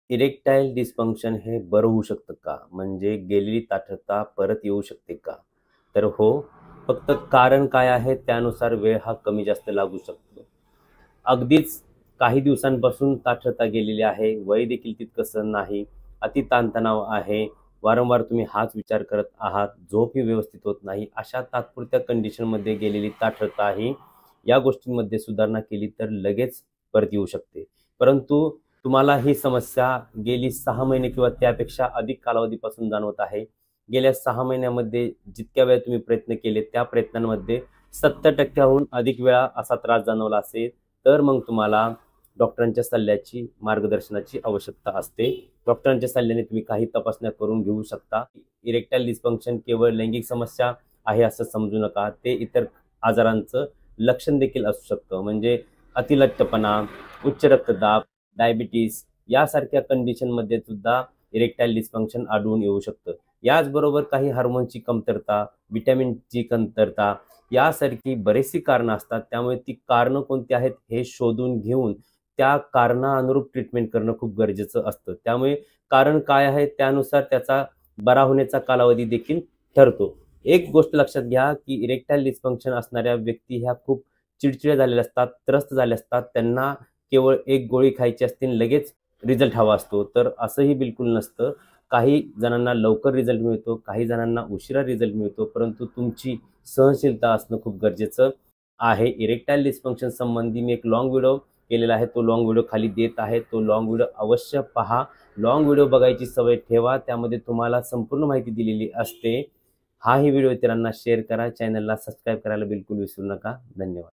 Erectile dysfunction हे बरं होऊ शकतं का? म्हणजे गेलेली ताठरता परत येऊ शकते का? तर हो, फक्त कारण काय आहे त्यानुसार वेळ हा कमी जास्त लागू शकतो. अगदीच काही दिवसांपासून ताठरता गेलेली आहे, वय देखील तितकंसं नाही, अति ताणतणाव आहे, वारंवार तुम्ही हाच विचार करत आहात, झोप ही व्यवस्थित होत नाही, अशा तात्पुरत्या कंडिशनमध्ये गेलेली ताठरता ही या गोष्टींमध्ये सुधारणा केली तर लगेच परत येऊ शकते. परंतु तुम्हाला ही समस्या गेली 6 महिने किंवा त्यापेक्षा अधिक कालावधीपासून जाणवत आहे. गेल्या 6 महिन्यामध्ये जितक्या वेळा तुम्ही प्रयत्न केले त्या प्रयत्नांमध्ये 70% अधिक वेळा असा त्रास जाणवला असेल, तर मग तुम्हाला डॉक्टरांच्या सल्ल्याची, मार्गदर्शनाची आवश्यकता असते. डॉक्टरांच्या सल्ल्याने तुम्ही काही तपासण्या करून घेऊ शकता. इरेक्टाईल डिस्फंक्शन केवळ लैंगिक समस्या आहे असं समजू नका. ते इतर आजारांचं लक्षण देखील असू शकतं. म्हणजे अतिलठ्ठपणा, उच्च रक्तदाब, डायबिटीस यासारख्या कंडिशनमध्ये सुद्धा इरेक्टाईल डिस्फंक्शन आढळून येऊ शकतं. याचबरोबर काही हार्मोनची कमतरता, व्हिटॅमिनची कमतरता यासारखी बरीचशी कारणं असतात. त्यामुळे ती कारणं कोणती आहेत हे शोधून घेऊन त्या कारणानुरूप ट्रीटमेंट करणं खूप गरजेचं असतं. त्यामुळे कारण काय आहे त्यानुसार त्याचा बरा होण्याचा कालावधी देखील ठरतो. एक गोष्ट लक्षात घ्या, की इरेक्टाईल डिस्फंक्शन असणाऱ्या व्यक्ती ह्या खूप चिडचिड्या झालेल्या असतात, त्रस्त झाले असतात. त्यांना केवळ एक गोळी खायची असते आणि लगेच रिझल्ट हवा असतो. तर असंही बिलकुल नसतं. काही जणांना लवकर रिझल्ट मिळतो, काही जणांना उशिरा रिझल्ट मिळतो. परंतु तुमची सहनशीलता असणं खूप गरजेचं आहे. इरेक्टाईल डिस्फंक्शन संबंधी मी एक लाँग व्हिडिओ केलेला आहे. तो लाँग व्हिडिओ खाली देत आहे. तो लाँग व्हिडिओ अवश्य पहा. लाँग व्हिडिओ बघायची सवय ठेवा. त्यामध्ये तुम्हाला संपूर्ण माहिती दिलेली असते. हाही व्हिडिओ इतरांना शेअर करा. चॅनलला सबस्क्राईब करायला बिलकुल विसरू नका. धन्यवाद.